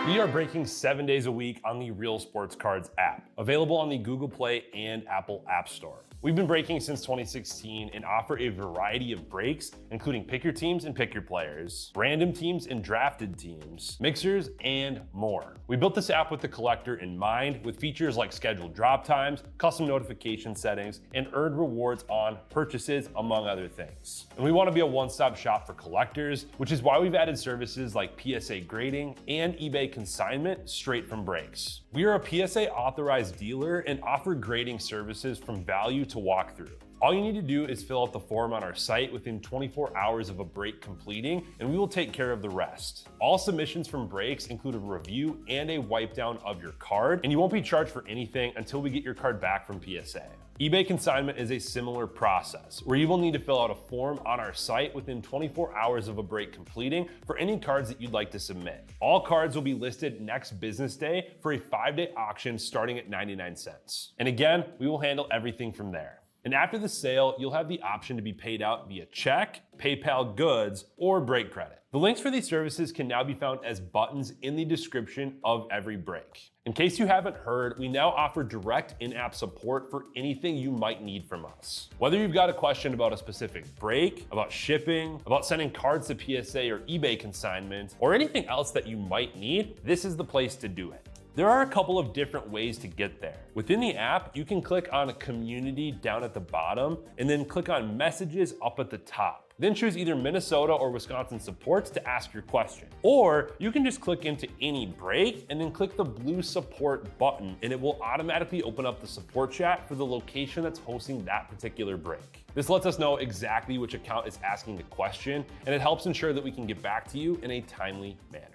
We are breaking 7 days a week on the Real Sports Cards app, available on the Google Play and Apple App Store. We've been breaking since 2016 and offer a variety of breaks, including pick your teams and pick your players, random teams and drafted teams, mixers, and more. We built this app with the collector in mind, with features like scheduled drop times, custom notification settings, and earned rewards on purchases, among other things. And we want to be a one-stop shop for collectors, which is why we've added services like PSA grading and eBay consignment straight from breaks. We are a PSA authorized dealer and offer grading services from value to walkthrough. All you need to do is fill out the form on our site within 24 hours of a break completing, and we will take care of the rest. All submissions from breaks include a review and a wipe down of your card, and you won't be charged for anything until we get your card back from PSA. eBay consignment is a similar process, where you will need to fill out a form on our site within 24 hours of a break completing for any cards that you'd like to submit. All cards will be listed next business day for a 5-day auction starting at 99 cents. And again, we will handle everything from there. And after the sale, you'll have the option to be paid out via check, PayPal goods, or break credit. The links for these services can now be found as buttons in the description of every break. In case you haven't heard, we now offer direct in-app support for anything you might need from us. Whether you've got a question about a specific break, about shipping, about sending cards to PSA or eBay consignment, or anything else that you might need, this is the place to do it. There are a couple of different ways to get there. Within the app, you can click on Community down at the bottom, and then click on Messages up at the top. Then choose either Minnesota or Wisconsin supports to ask your question. Or you can just click into any break and then click the blue support button, and it will automatically open up the support chat for the location that's hosting that particular break. This lets us know exactly which account is asking the question, and it helps ensure that we can get back to you in a timely manner.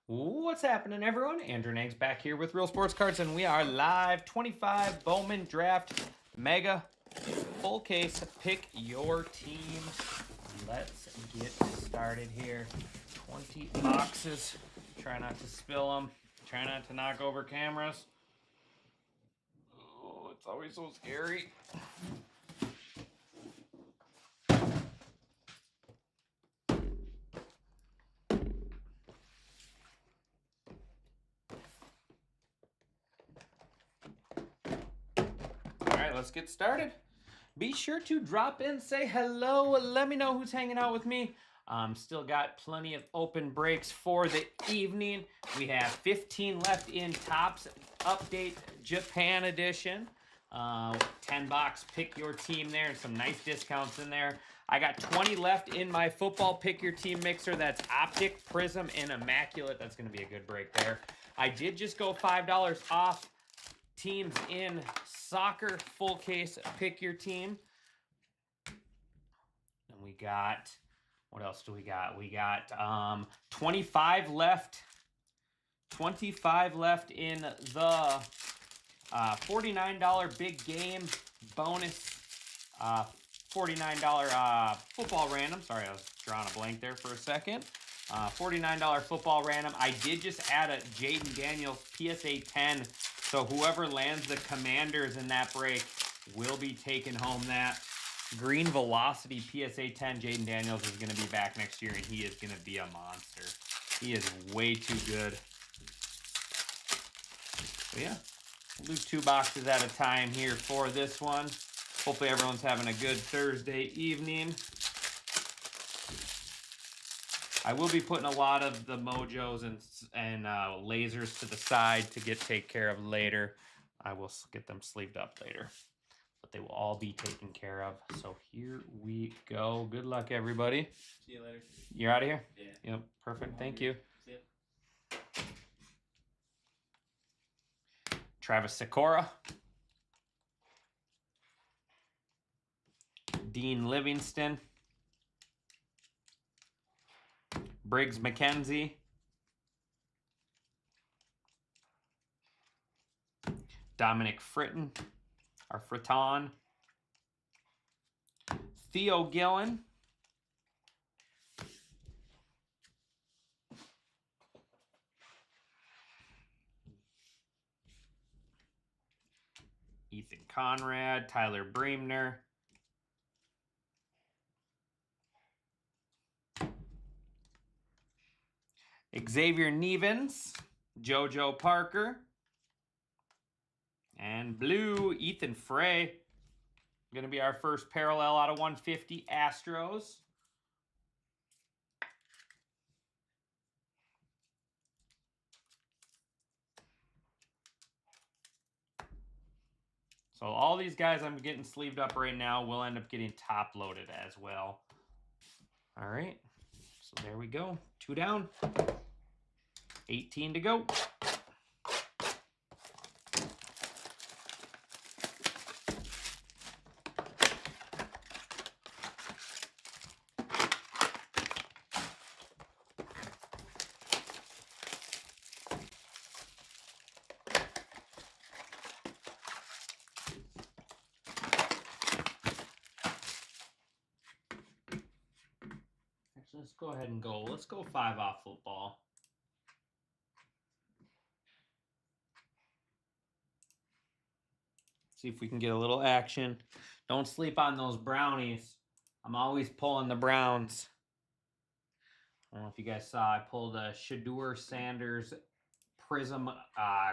What's happening, everyone? Andrew Nags back here with Real Sports Cards, and we are live. 25 Bowman Draft Mega full case. Pick your team. Let's get started here. 20 boxes. Try not to spill them. Try not to knock over cameras. Oh, it's always so scary. Let's get started. Be sure to drop in, say hello, let me know who's hanging out with me. Still got plenty of open breaks for the evening. We have 15 left in Topps Update Japan Edition. 10 box pick your team there, some nice discounts in there. I got 20 left in my football pick your team mixer. That's Optic, Prism, and Immaculate. That's going to be a good break there. I did just go $5 off teams in soccer full case pick your team. And we got, what else do we got? We got 25 left in the $49 big game bonus, $49 football random. Sorry, I was drawing a blank there for a second. $49 football random. I did just add a Jaden Daniels PSA 10. So whoever lands the Commanders in that break will be taking home that. Green Velocity PSA 10. Jaden Daniels is going to be back next year, and he is going to be a monster. He is way too good. But yeah, we'll do 2 boxes at a time here for this one. Hopefully everyone's having a good Thursday evening. I will be putting a lot of the mojos and lasers to the side to take care of later. I will get them sleeved up later, but they will all be taken care of. So here we go. Good luck, everybody. See you later. You're out of here? Yeah. Yep. Perfect. Thank you. See ya. Travis Sikora. Dean Livingston. Briggs McKenzie. Dominic Fritton, or Fritton. Theo Gillen. Ethan Conrad, Tyler Breemner. Xavier Nevins, JoJo Parker. And blue, Ethan Frey. Going to be our first parallel out of 150 Astros. So all these guys I'm getting sleeved up right now will end up getting top loaded as well. All right, so there we go. 2 down, 18 to go. Let's go ahead and go. Let's go 5 off football. See if we can get a little action. Don't sleep on those brownies. I'm always pulling the Browns. I don't know if you guys saw, I pulled a Shedeur Sanders Prism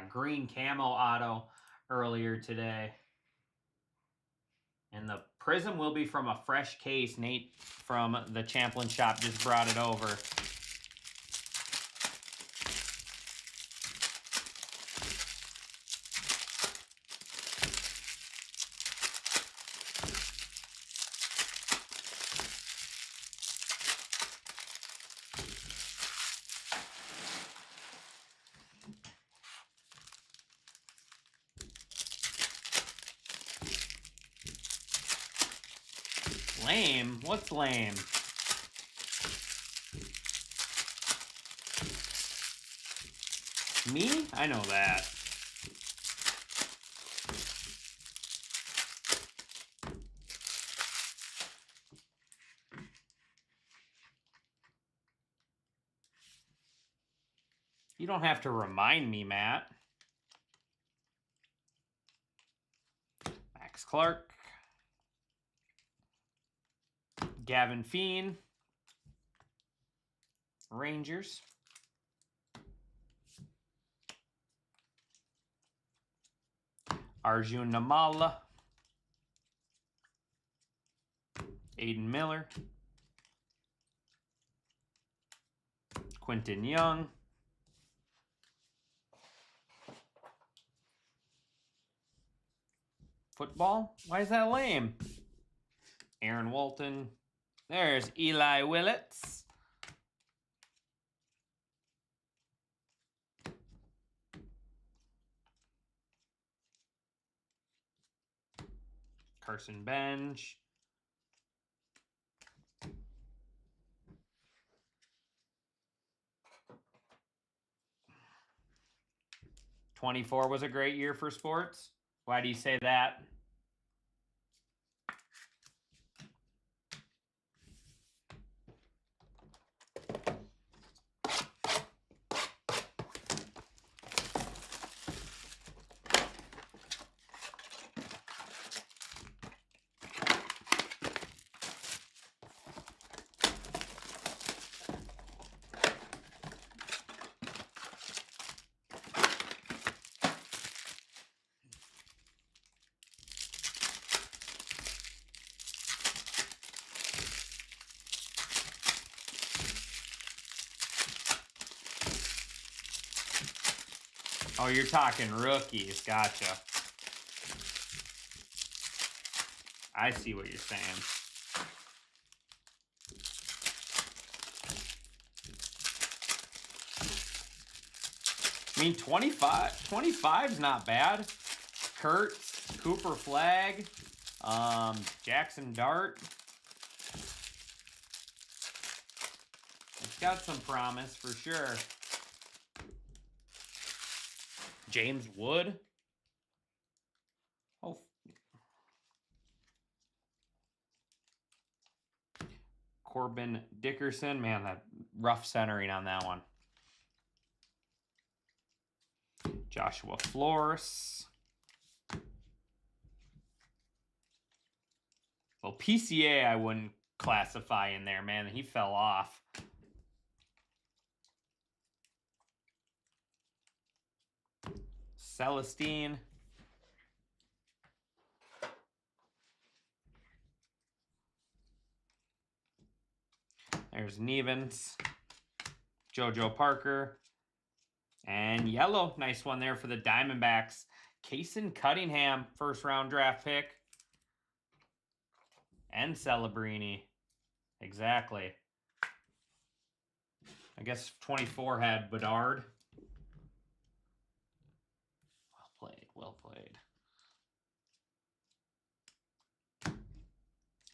green camo auto earlier today. And the Prism will be from a fresh case. Nate from the Champlin shop just brought it over. Lame? What's lame? Me? I know that. You don't have to remind me, Matt. Max Clark. Gavin Feen. Rangers. Arjun Namala. Aiden Miller. Quentin Young. Football? Why is that lame? Aaron Walton. There's Eli Willits. Carson Bench. '24 was a great year for sports. Why do you say that? Oh, you're talking rookies. Gotcha. I see what you're saying. I mean, 25's not bad. Kurtz, Cooper Flag, Jackson Dart. got some promise for sure. James Wood. Oh. Corbin Dickerson. Man, that rough centering on that one. Joshua Flores. Well, PCA I wouldn't classify in there, man. He fell off. Celestine. There's Nevins. JoJo Parker. And yellow. Nice one there for the Diamondbacks. Kason Cunningham, first round draft pick. And Celebrini. Exactly. I guess 24 had Bedard. Well played, well played.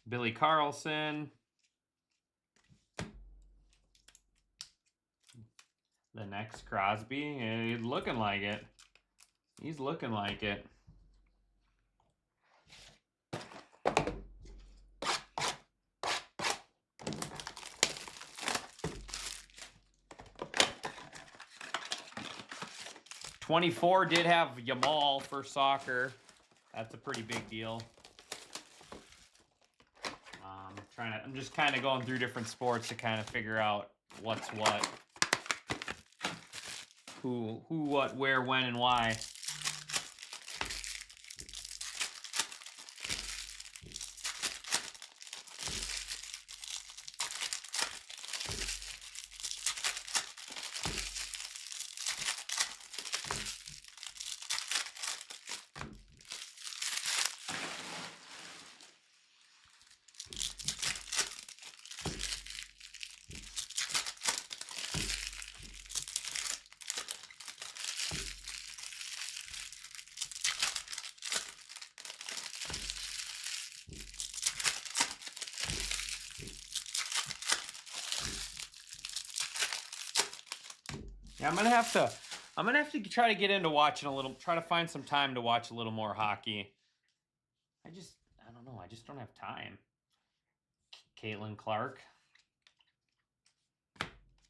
Billy Carlson. The next Crosby. He's looking like it. He's looking like it. '24 did have Yamal for soccer. That's a pretty big deal. I'm just kind of going through different sports to kind of figure out what's what. Who, what, where, when, and why. Yeah, I'm gonna have to try to get into watching a little, try to find some time to watch a little more hockey. I don't know, I just don't have time. Caitlin Clark.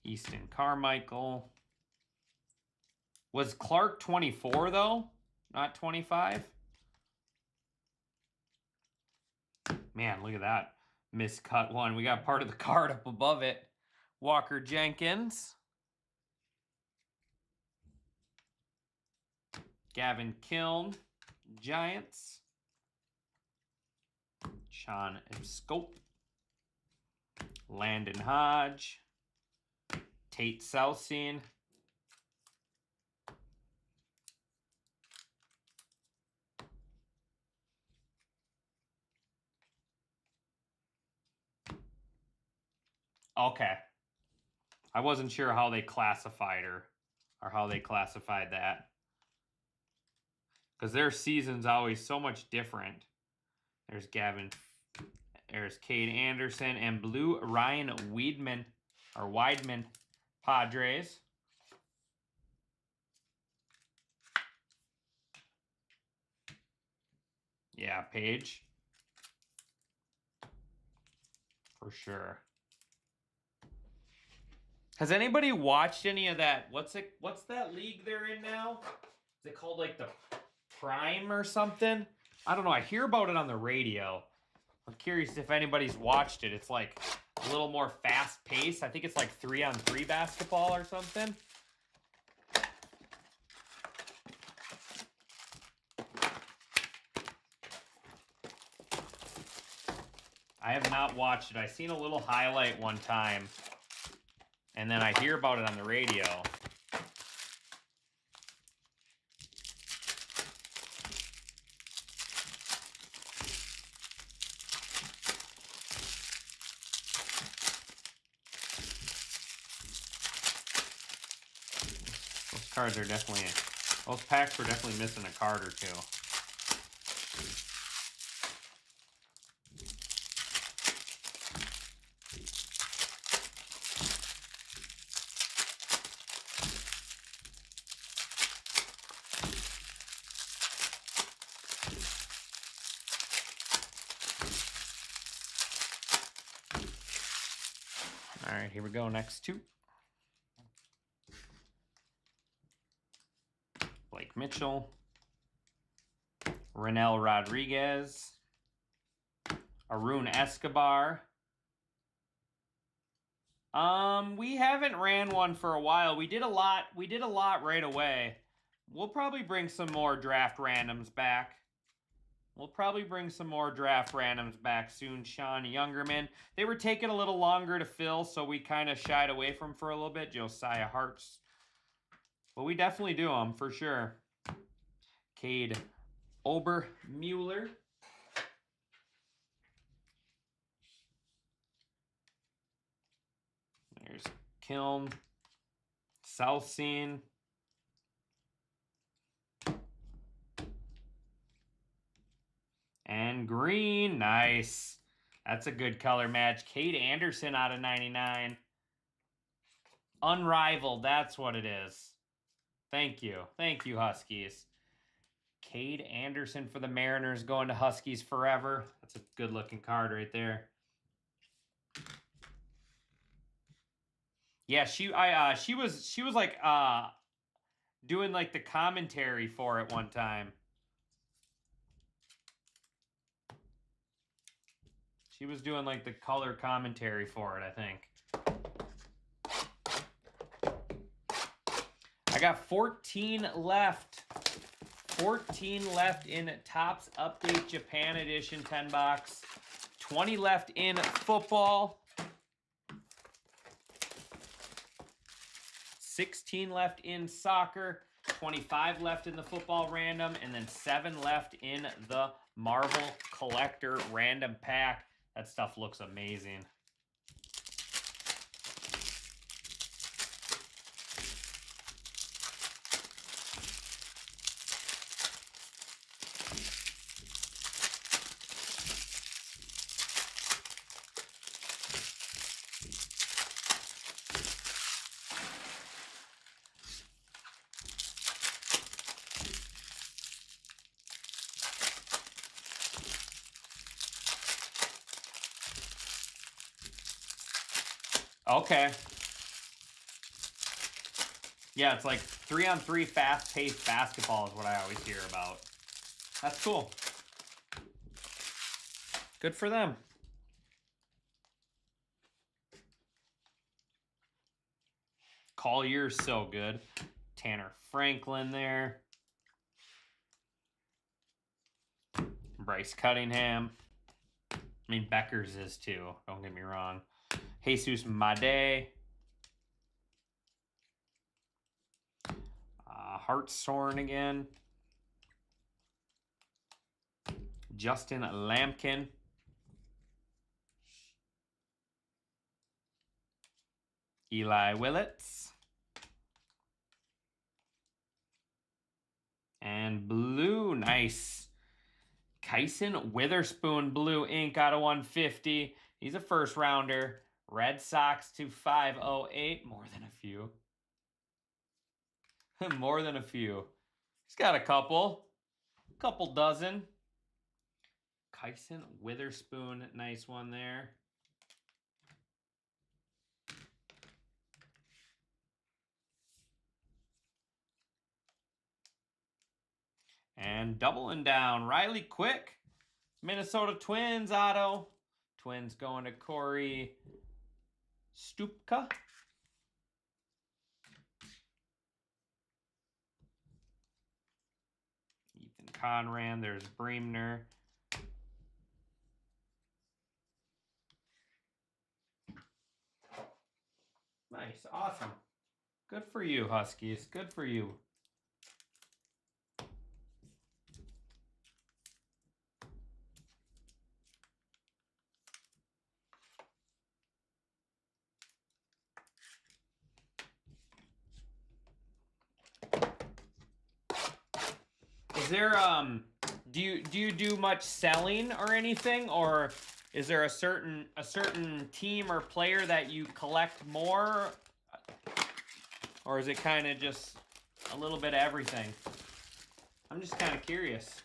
Easton Carmichael. Was Clark 24 though? Not 25? Man, look at that. Miscut one. We got part of the card up above it. Walker Jenkins. Gavin Kiln, Giants. Sean Scope. Landon Hodge. Tate Southseen. Okay. I wasn't sure how they classified her or how they classified that. Because their season's always so much different. There's Gavin. There's Cade Anderson and blue Ryan Weidman or Weidman Padres. Yeah, Page. For sure. Has anybody watched any of that? What's that league they're in now? Is it called like the Prime or something? I don't know. I hear about it on the radio. I'm curious if anybody's watched it. It's like a little more fast paced. I think it's like 3-on-3 basketball or something. I have not watched it. I seen a little highlight one time. And then I hear about it on the radio. Those cards are definitely, those packs were definitely missing a card or two. All right, here we go. Next 2. Blake Mitchell. Renell Rodriguez. Arun Escobar. We haven't ran one for a while. We did a lot right away. We'll probably bring some more draft randoms back. Soon. Sean Youngerman. They were taking a little longer to fill, so we kind of shied away from for a little bit. Josiah Hart's. But we definitely do them, for sure. Cade Obermueller. There's Kiln. South Scene. And green. Nice. That's a good color match. Cade Anderson out of 99. Unrivaled. That's what it is. Thank you. Thank you, Huskies. Cade Anderson for the Mariners, going to Huskies forever. That's a good-looking card right there. Yeah, she was like doing like the commentary for it one time. She was doing like the color commentary for it, I think. I got 14 left. 14 left in Topps Update Japan Edition 10 box. 20 left in football. 16 left in soccer. 25 left in the football random. And then 7 left in the Marvel Collector random pack. That stuff looks amazing. Okay. Yeah, it's like 3-on-3 fast-paced basketball is what I always hear about. That's cool. Good for them. Collier's so good. Tanner Franklin there. Bryce Cunningham. I mean, Becker's is too. Don't get me wrong. Jesus Made. Hartshorn again. Justin Lampkin. Eli Willits. And blue, nice. Kyson Witherspoon, blue ink out of 150. He's a first rounder. Red Sox to 508. More than a few. More than a few. He's got a couple. Couple dozen. Kyson Witherspoon, nice one there. And doubling down, Riley Quick. Minnesota Twins auto. Twins going to Corey Stupka. Ethan Conran, there's Breemner. Nice, awesome. Good for you, Huskies. Good for you. Is there do you do much selling or anything, or is there a certain team or player that you collect more, or is it kind of just a little bit of everything? I'm just kind of curious.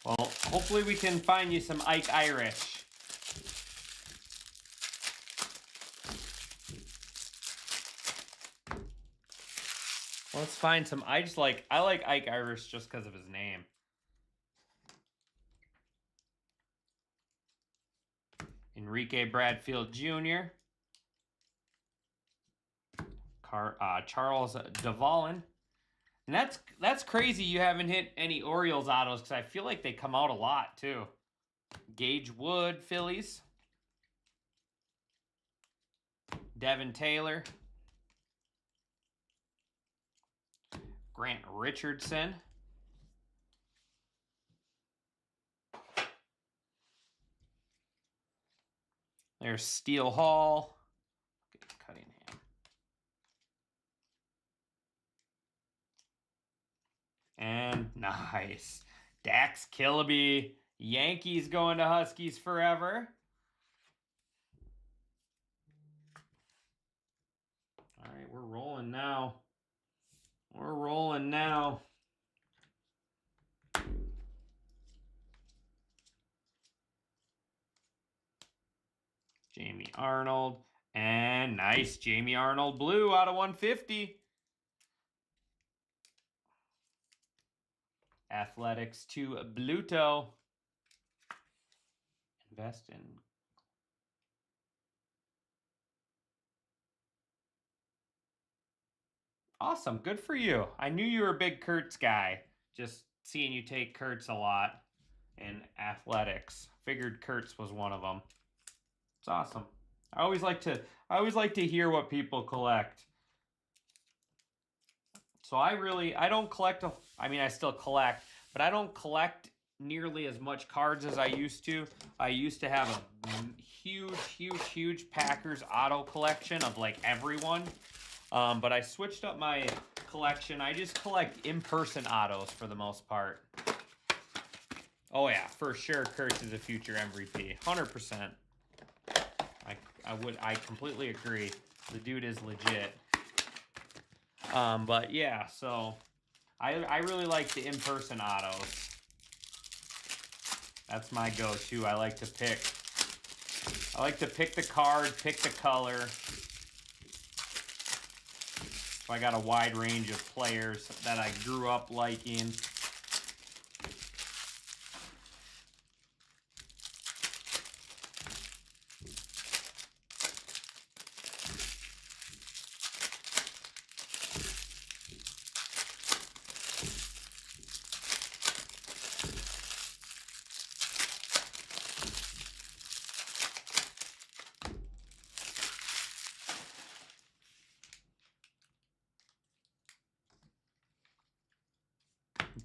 Well, hopefully we can find you some Ike Irish. Let's find some. I like Ike Irish just because of his name. Enrique Bradfield Jr. Charles Duvallin. And that's crazy you haven't hit any Orioles autos because I feel like they come out a lot too. Gage Wood, Phillies. Devin Taylor. Grant Richardson. There's Steele Hall. Cunningham. And nice. Dax Killaby. Yankees going to Huskies forever. All right, we're rolling now. We're rolling now. Jamie Arnold. And nice. Jamie Arnold blue out of 150. Athletics to Bluto. Invest in. Awesome. Good for you. I knew you were a big Kurtz guy. Just seeing you take Kurtz a lot in athletics. Figured Kurtz was one of them. It's awesome. I always like to hear what people collect. So I don't collect, I still collect, but I don't collect nearly as much cards as I used to. I used to have a huge Packers auto collection of like everyone. But I switched up my collection. I just collect in-person autos for the most part. Oh yeah, for sure Kurtz is a future MVP. 100%. I completely agree. The dude is legit. But yeah, so I really like the in-person autos. That's my go-to. I like to pick the card, pick the color. So I got a wide range of players that I grew up liking.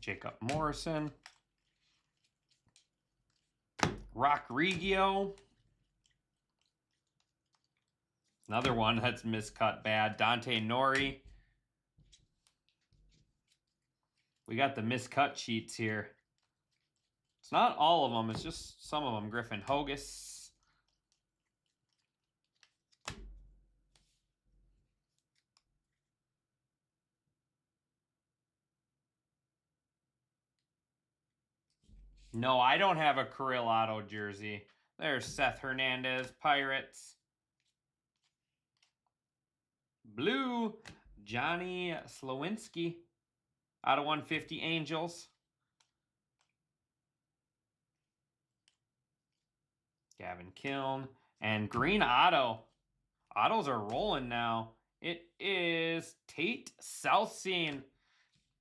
Jacob Morrison. Rock Regio. Another one that's miscut bad. Dante Nori. We got the miscut sheets here. It's not all of them. It's just some of them. Griffin Hogus. No, I don't have a Kirill auto jersey. There's Seth Hernandez, Pirates. Blue, Johnny Slowinski, out of 150 Angels. Gavin Kiln. And green auto. Autos are rolling now. It is Tate Southseen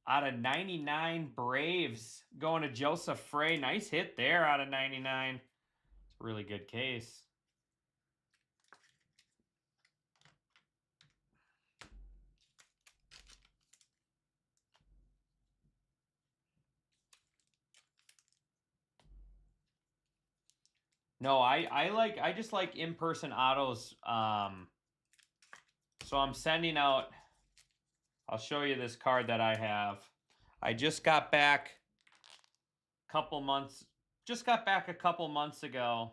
out of 99 Braves. Going to Joseph Frey. Nice hit there out of 99. It's a really good case. No, I just like in-person autos. So I'm sending out, I'll show you this card that I have. I just got back a couple months ago.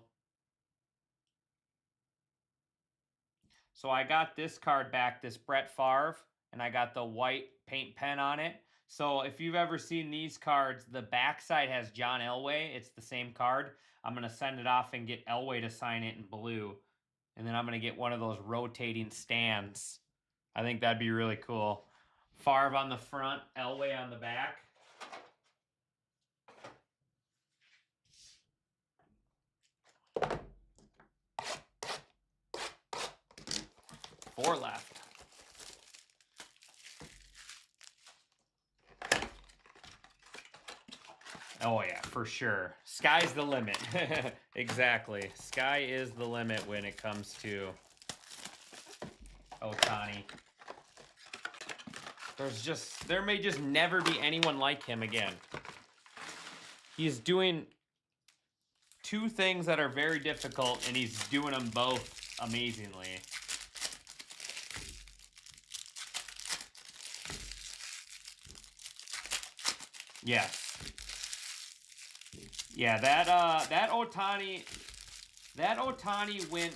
So I got this card back, this Brett Favre, and I got the white paint pen on it. So if you've ever seen these cards, the backside has John Elway. It's the same card. I'm going to send it off and get Elway to sign it in blue. And then I'm going to get one of those rotating stands. I think that'd be really cool. Favre on the front, Elway on the back. Four left. Oh yeah, for sure. Sky's the limit. Exactly. Sky is the limit when it comes to Ohtani. There may just never be anyone like him again. He's doing two things that are very difficult, and he's doing them both amazingly. Yes. Yeah, that Ohtani went,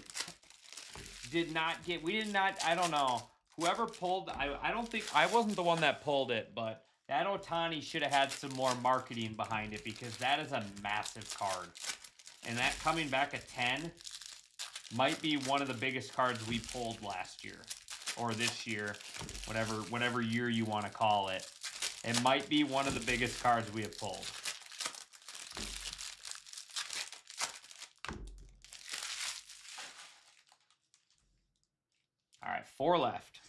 I don't know. Whoever pulled, I don't think, I wasn't the one that pulled it, but that Ohtani should have had some more marketing behind it, because that is a massive card. And that coming back at 10 might be one of the biggest cards we pulled last year, or this year, whatever year you want to call it. It might be one of the biggest cards we have pulled. All right, 4 left.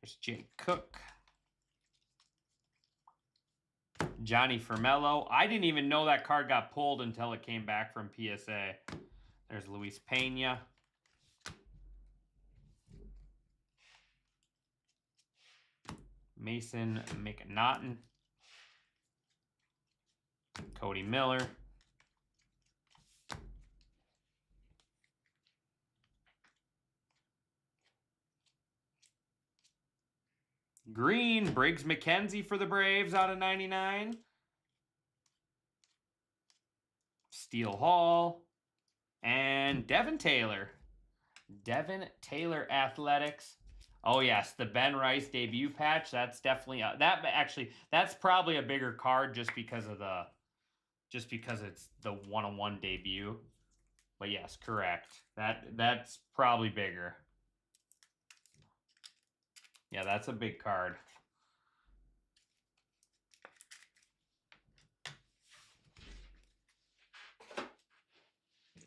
There's Jake Cook. Johnny Formello. I didn't even know that card got pulled until it came back from PSA. There's Luis Pena. Mason McNaughton. Cody Miller. Green, Briggs McKenzie for the Braves out of 99. Steele Hall. And Devin Taylor. Devin Taylor Athletics. Oh yes, the Ben Rice debut patch. That's definitely that's probably a bigger card just because it's the 1-on-1 debut. But yes, correct. That's probably bigger. Yeah, that's a big card.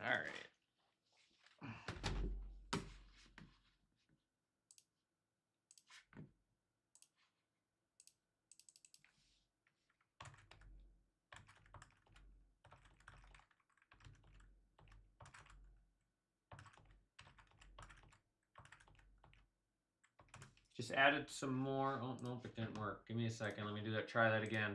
All right. Just added some more. Oh, nope, it didn't work. Give me a second. Let me do that. Try that again.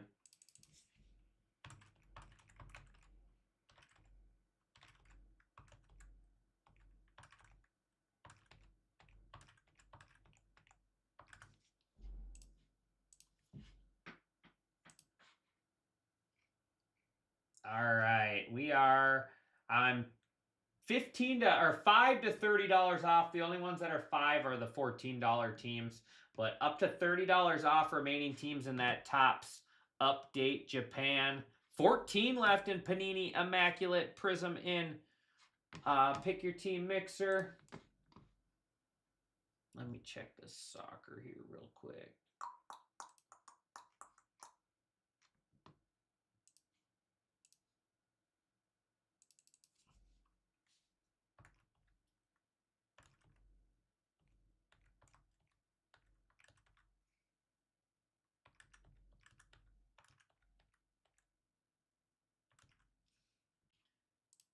All right, I'm $5 to $30 off. The only ones that are 5 are the $14 teams, but up to $30 off remaining teams in that Topps update. Japan, 14 left in Panini Immaculate Prism in Pick Your Team Mixer. Let me check the soccer here real quick.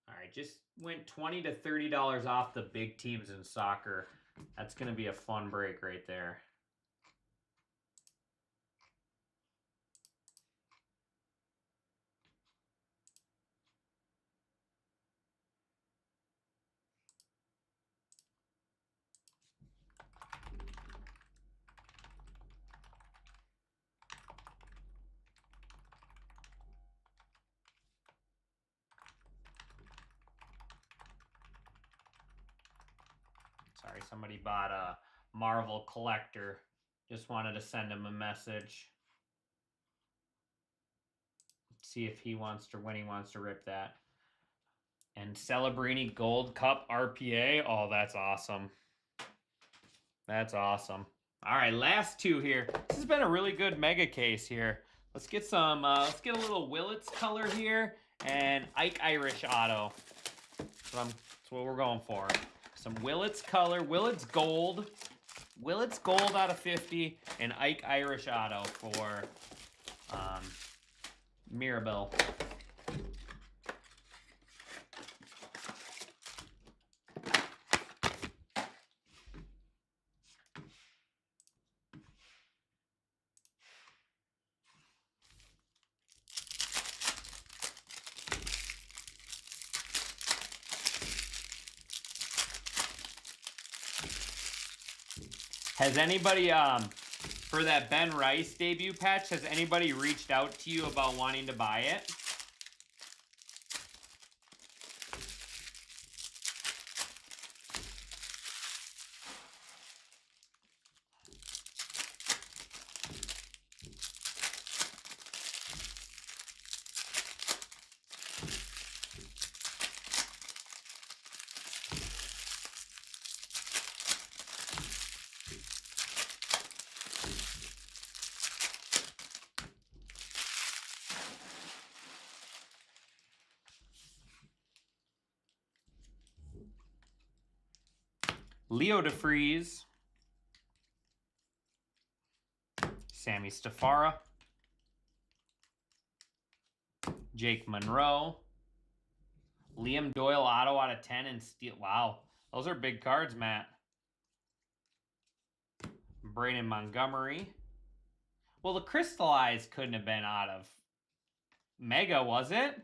All right, just went $20 to $30 off the big teams in soccer. That's going to be a fun break right there. Sorry, somebody bought a Marvel Collector Just wanted to send him a message. See if he wants to, when he wants to rip that. And Celebrini Gold Cup RPA. Oh, that's awesome. That's awesome. All right, last two here. This has been a really good mega case here. Let's get some, let's get a little Willits color here and Ike Irish auto. That's what we're going for. Some Willits color, Willits gold out of 50, and Ike Irish auto for Mirabelle. Has anybody, for that Ben Rice debut patch, has anybody reached out to you about wanting to buy it? Leo DeFreeze, Sammy Stafara, Jake Monroe, Liam Doyle auto out of 10 and steel. Wow, those are big cards, Matt. Braden Montgomery. Well, the crystallized couldn't have been out of Mega, was it?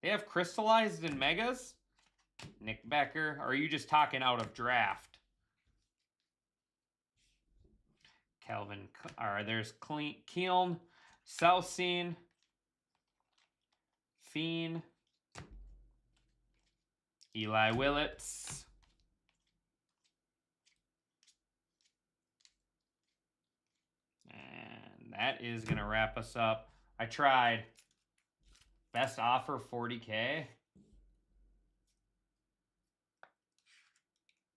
They have crystallized in Megas? Nick Becker, or are you just talking out of draft? Calvin, or there's Keeln, Southseen, Fiend, Eli Willits, and that is going to wrap us up. I tried. Best offer, 40K.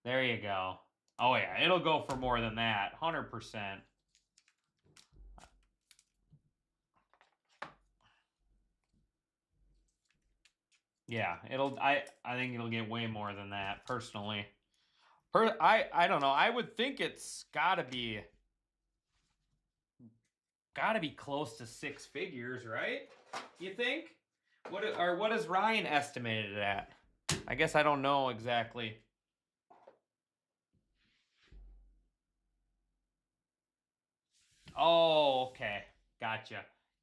There you go. Oh, yeah, it'll go for more than that, 100%. Yeah, I think it'll get way more than that, personally. I don't know. I would think it's gotta be close to 6 figures, right? You think? What is Ryan estimated it at? I guess I don't know exactly. Oh, okay. Gotcha.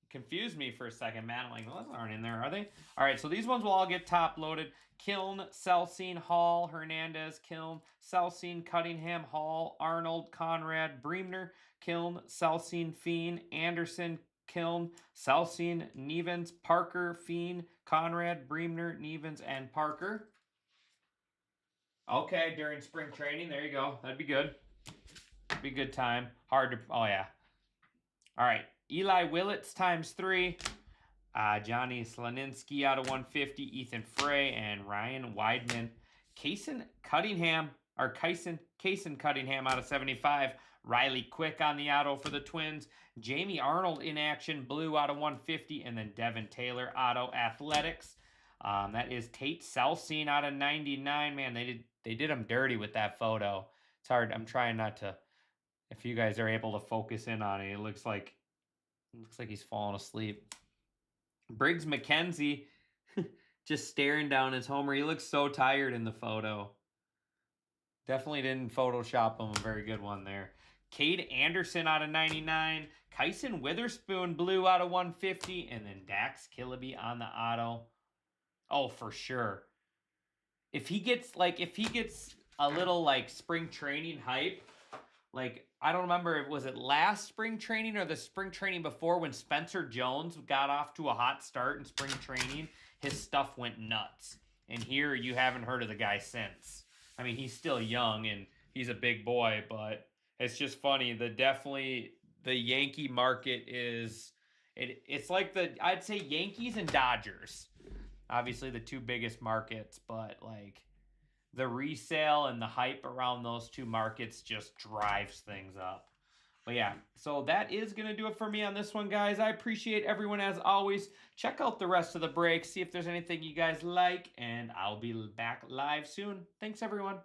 Confused me for a second, man. I'm like, those aren't in there, are they? All right, so these ones will all get top loaded. Kiln, Celsine, Hall, Hernandez, Kiln, Celsine, Cunningham, Hall, Arnold, Conrad, Breemner, Kiln, Celsine, Fiend, Anderson, Kiln, Celsine, Nevens, Parker, Fiend, Conrad, Breemner, Nevens, and Parker. Okay, during spring training, there you go. That'd be good. Be a good time. Hard to, oh yeah. All right, Eli Willits ×3. Johnny Slaninski out of 150. Ethan Frey and Ryan Weidman. Kaysen Cunningham out of 75. Riley Quick on the auto for the Twins. Jamie Arnold in action, blue out of 150. And then Devin Taylor auto athletics. That is Tate Celsine out of 99. Man, they did him dirty with that photo. It's hard. I'm trying not to. If you guys are able to focus in on it, it looks like he's falling asleep. Briggs McKenzie just staring down his homer. He looks so tired in the photo. Definitely didn't Photoshop him a very good one there. Cade Anderson out of 99. Kyson Witherspoon blue out of 150. And then Dax Killaby on the auto. Oh, for sure. If he gets a little like spring training hype, like, I don't remember, was it last spring training or the spring training before when Spencer Jones got off to a hot start in spring training? His stuff went nuts. And here you haven't heard of the guy since. I mean, he's still young and he's a big boy, but It's just funny. The Yankee market is it's like I'd say Yankees and Dodgers. Obviously the two biggest markets, but like the resale and the hype around those two markets just drives things up. But yeah, so that is going to do it for me on this one, guys. I appreciate everyone as always. Check out the rest of the break, see if there's anything you guys like, and I'll be back live soon. Thanks, everyone.